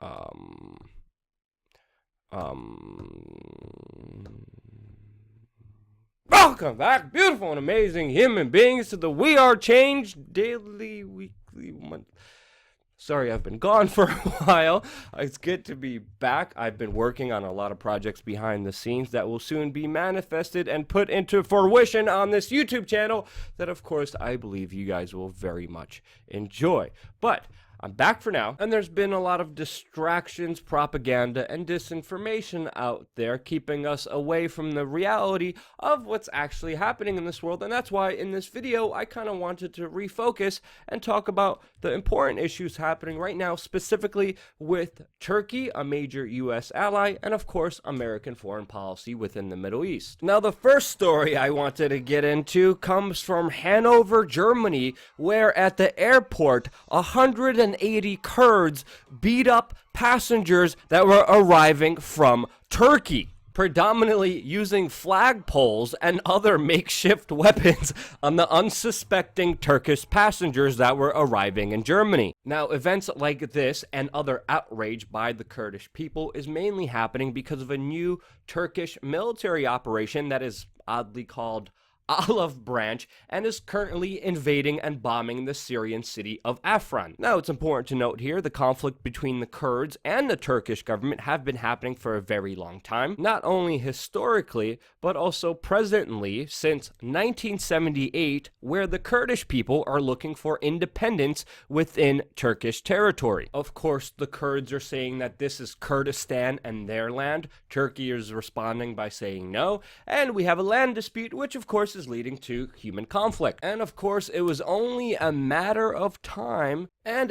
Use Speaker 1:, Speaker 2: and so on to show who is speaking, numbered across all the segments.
Speaker 1: Um, Welcome back, beautiful and amazing human beings, to the We Are Change daily, weekly, month. Sorry, I've been gone for a while. It's good to be back. I've been working on a lot of projects behind the scenes that will soon be manifested and put into fruition on this YouTube channel that, of course, I believe you guys will very much enjoy. But I'm back for now, and there's been a lot of distractions, propaganda, and disinformation out there, keeping us away from the reality of what's actually happening in this world. And that's why in this video, I kind of wanted to refocus and talk about the important issues happening right now, specifically with Turkey, a major U.S. ally, and of course, American foreign policy within the Middle East. Now, the first story I wanted to get into comes from Hanover, Germany, where at the airport, 180 Kurds beat up passengers that were arriving from Turkey, predominantly using flagpoles and other makeshift weapons on the unsuspecting Turkish passengers that were arriving in Germany. Now, events like this and other outrage by the Kurdish people is mainly happening because of a new Turkish military operation that is oddly called Olive Branch and is currently invading and bombing the Syrian city of Afrin. Now, it's important to note here the conflict between the Kurds and the Turkish government have been happening for a very long time, not only historically, but also presently since 1978, where the Kurdish people are looking for independence within Turkish territory. Of course, the Kurds are saying that this is Kurdistan and their land. Turkey is responding by saying no, and we have a land dispute, which of course is leading to human conflict. And of course, it was only a matter of time, with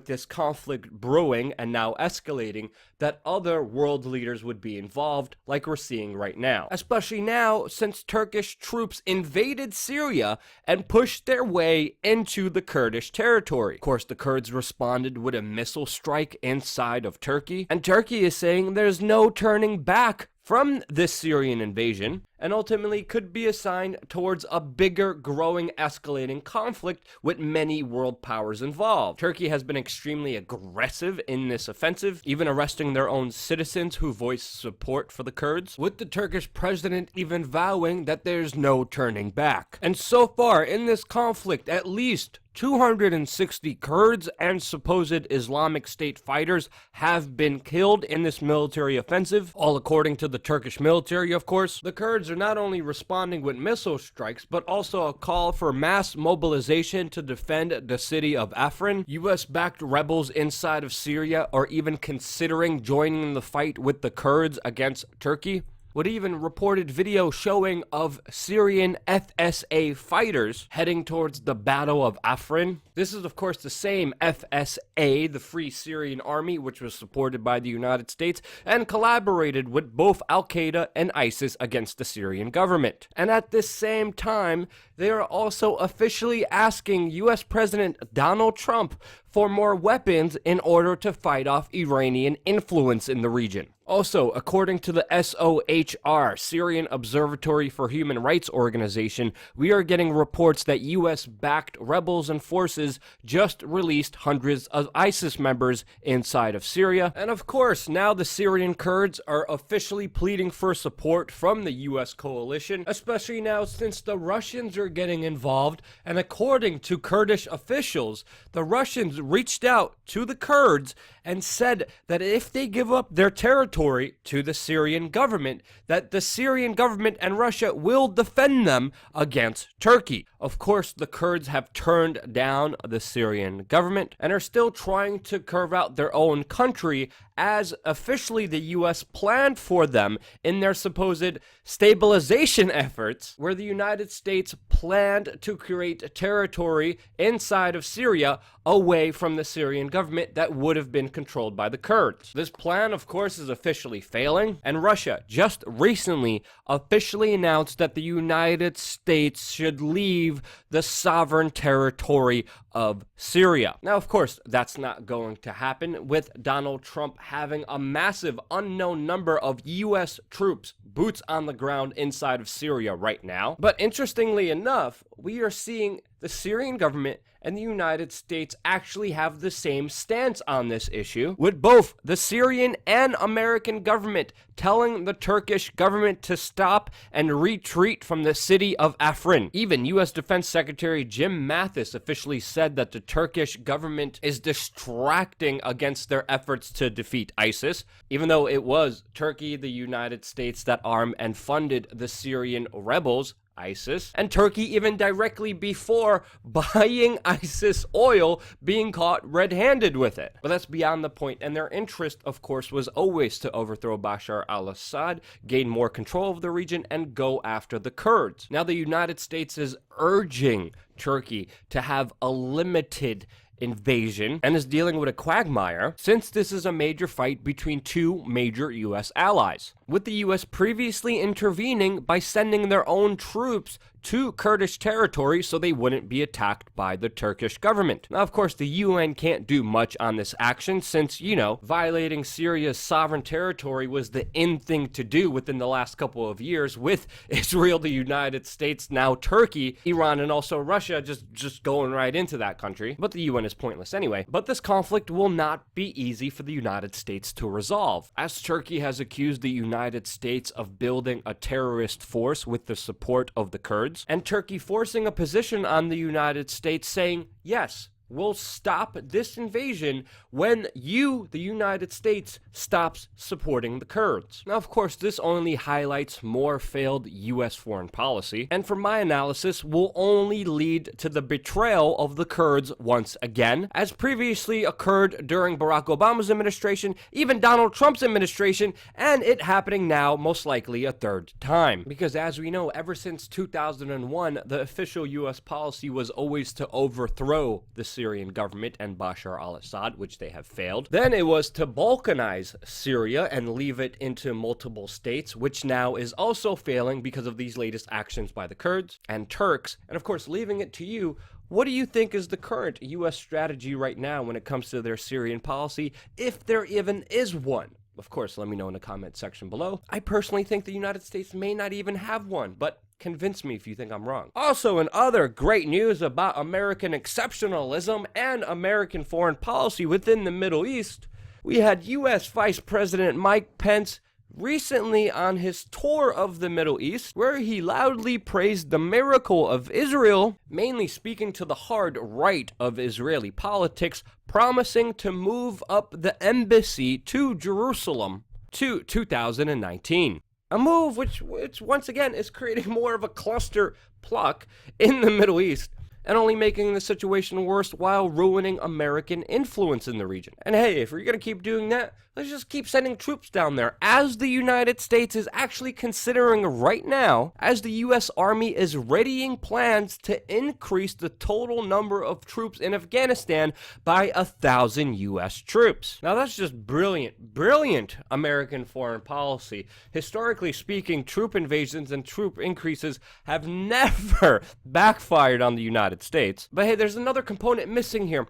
Speaker 1: this conflict brewing and now escalating, that other world leaders would be involved, like we're seeing right now. Especially now, since Turkish troops invaded Syria and pushed their way into the Kurdish territory. Of course, the Kurds responded with a missile strike inside of Turkey, and Turkey is saying there's no turning back from this Syrian invasion, and ultimately could be a sign towards a bigger, growing, escalating conflict with many world powers involved. Turkey has been extremely aggressive in this offensive, even arresting their own citizens who voiced support for the Kurds, with the Turkish president even vowing that there's no turning back. And so far in this conflict, at least 260 Kurds and supposed Islamic State fighters have been killed in this military offensive, all according to the Turkish military, of course. The Kurds are not only responding with missile strikes, but also a call for mass mobilization to defend the city of Afrin. US-backed rebels inside of Syria are even considering joining the fight with the Kurds against Turkey, with even reported video showing of Syrian FSA fighters heading towards the Battle of Afrin. This is, of course, the same FSA, the Free Syrian Army, which was supported by the United States and collaborated with both Al-Qaeda and ISIS against the Syrian government. And at this same time, they are also officially asking U.S. President Donald Trump for more weapons in order to fight off Iranian influence in the region. Also, according to the SOHR, Syrian Observatory for Human Rights Organization, we are getting reports that US-backed rebels and forces just released hundreds of ISIS members inside of Syria. And of course, now the Syrian Kurds are officially pleading for support from the US coalition, especially now since the Russians are getting involved. And according to Kurdish officials, the Russians reached out to the Kurds and said that if they give up their territory to the Syrian government, that the Syrian government and Russia will defend them against Turkey. Of course, the Kurds have turned down the Syrian government and are still trying to carve out their own country, as officially the US planned for them in their supposed stabilization efforts, where the United States planned to create territory inside of Syria away from the Syrian government that would have been controlled by the Kurds. This plan, of course, is officially failing, and Russia just recently officially announced that the United States should leave the sovereign territory of Syria. Now, of course, that's not going to happen, with Donald Trump having a massive unknown number of US troops, boots on the ground inside of Syria right now. But interestingly enough, we are seeing the Syrian government and the United States actually have the same stance on this issue, with both the Syrian and American government telling the Turkish government to stop and retreat from the city of Afrin. Even U.S. Defense Secretary Jim Mattis officially said that the Turkish government is distracting against their efforts to defeat ISIS, even though it was Turkey, the United States, that armed and funded the Syrian rebels, ISIS, and Turkey even directly before buying ISIS oil, being caught red-handed with it. But that's beyond the point, and their interest, of course, was always to overthrow Bashar al-Assad, gain more control of the region, and go after the Kurds. Now the United States is urging Turkey to have a limited invasion and is dealing with a quagmire since this is a major fight between two major U.S. allies, with the U.S. previously intervening by sending their own troops to Kurdish territory so they wouldn't be attacked by the Turkish government. Now, of course, the UN can't do much on this action since, violating Syria's sovereign territory was the in thing to do within the last couple of years, with Israel, the United States, now Turkey, Iran, and also Russia just going right into that country. But the UN is pointless anyway. But this conflict will not be easy for the United States to resolve, as Turkey has accused the United States of building a terrorist force with the support of the Kurds, and Turkey forcing a position on the United States saying, yes, we'll stop this invasion when you, the United States, stops supporting the Kurds. Now, of course, this only highlights more failed U.S. foreign policy, and from my analysis, will only lead to the betrayal of the Kurds once again, as previously occurred during Barack Obama's administration, even Donald Trump's administration, and it happening now, most likely a third time. Because as we know, ever since 2001, the official U.S. policy was always to overthrow the Syrian government and Bashar al-Assad, which they have failed. Then it was to balkanize Syria and leave it into multiple states, which now is also failing because of these latest actions by the Kurds and Turks. And of course, leaving it to you, what do you think is the current U.S. strategy right now when it comes to their Syrian policy, if there even is one? Of course, let me know in the comment section below. I personally think the United States may not even have one, but convince me if you think I'm wrong. Also, in other great news about American exceptionalism and American foreign policy within the Middle East, we had U.S. Vice President Mike Pence recently on his tour of the Middle East, where he loudly praised the miracle of Israel, mainly speaking to the hard right of Israeli politics, promising to move up the embassy to Jerusalem to 2019. A move which once again is creating more of a cluster pluck in the Middle East and only making the situation worse while ruining American influence in the region. And hey, if we're going to keep doing that, let's just keep sending troops down there, as the United States is actually considering right now, as the U.S. Army is readying plans to increase the total number of troops in Afghanistan by 1,000 U.S. troops. Now that's just brilliant American foreign policy. Historically speaking, troop invasions and troop increases have never backfired on the United States. But hey, there's another component missing here.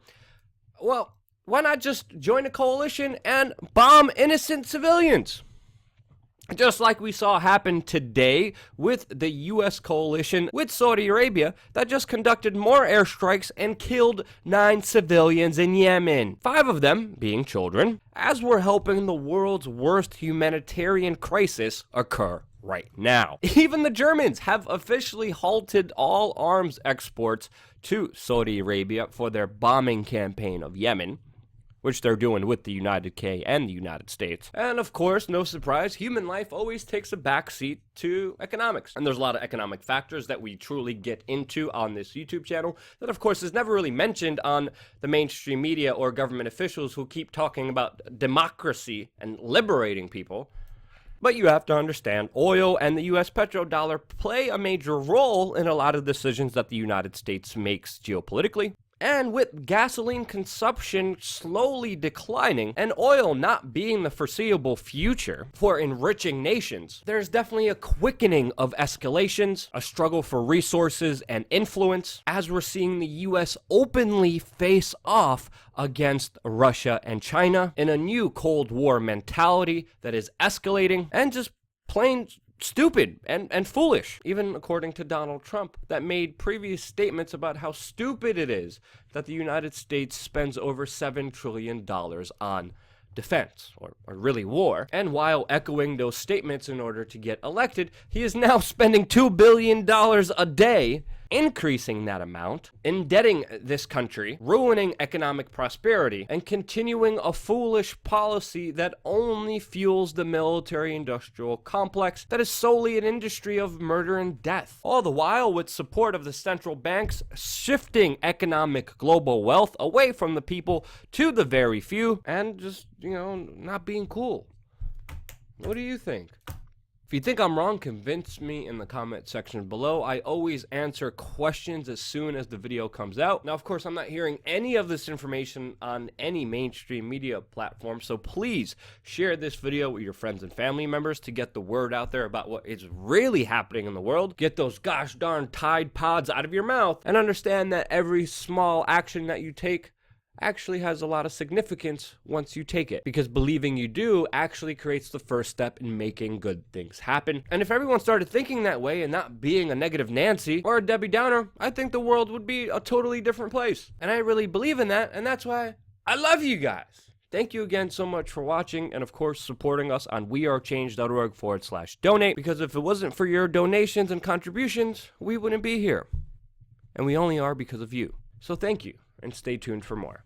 Speaker 1: Well, why not just join a coalition and bomb innocent civilians? Just like we saw happen today with the U.S. coalition with Saudi Arabia that just conducted more airstrikes and killed 9 civilians in Yemen, 5 of them being children, as we're helping the world's worst humanitarian crisis occur right now. Even the Germans have officially halted all arms exports to Saudi Arabia for their bombing campaign of Yemen, which they're doing with the United Kingdom and the United States. And of course, no surprise, human life always takes a backseat to economics. And there's a lot of economic factors that we truly get into on this YouTube channel that of course is never really mentioned on the mainstream media or government officials who keep talking about democracy and liberating people. But you have to understand, oil and the U.S. petrodollar play a major role in a lot of decisions that the United States makes geopolitically. And with gasoline consumption slowly declining and oil not being the foreseeable future for enriching nations, there's definitely a quickening of escalations, a struggle for resources and influence, as we're seeing the U.S. openly face off against Russia and China in a new Cold War mentality that is escalating and just plain stupid and foolish, even according to Donald Trump, that made previous statements about how stupid it is that the United States spends over $7 trillion on defense, or really war. And while echoing those statements in order to get elected, he is now spending $2 billion a day, increasing that amount, indebting this country, ruining economic prosperity, and continuing a foolish policy that only fuels the military-industrial complex that is solely an industry of murder and death. All the while with support of the central banks, shifting economic global wealth away from the people to the very few, and just, not being cool. What do you think? If you think I'm wrong, convince me in the comment section below. I always answer questions as soon as the video comes out. Now, of course, I'm not hearing any of this information on any mainstream media platform, so please share this video with your friends and family members to get the word out there about what is really happening in the world. Get those gosh darn Tide Pods out of your mouth, and understand that every small action that you take actually has a lot of significance once you take it, because believing you do actually creates the first step in making good things happen. And if everyone started thinking that way and not being a negative Nancy or a Debbie Downer, I think the world would be a totally different place. And I really believe in that, and that's why I love you guys. Thank you again so much for watching, and of course supporting us on wearechange.org/donate, because if it wasn't for your donations and contributions, we wouldn't be here. And we only are because of you. So thank you, and stay tuned for more.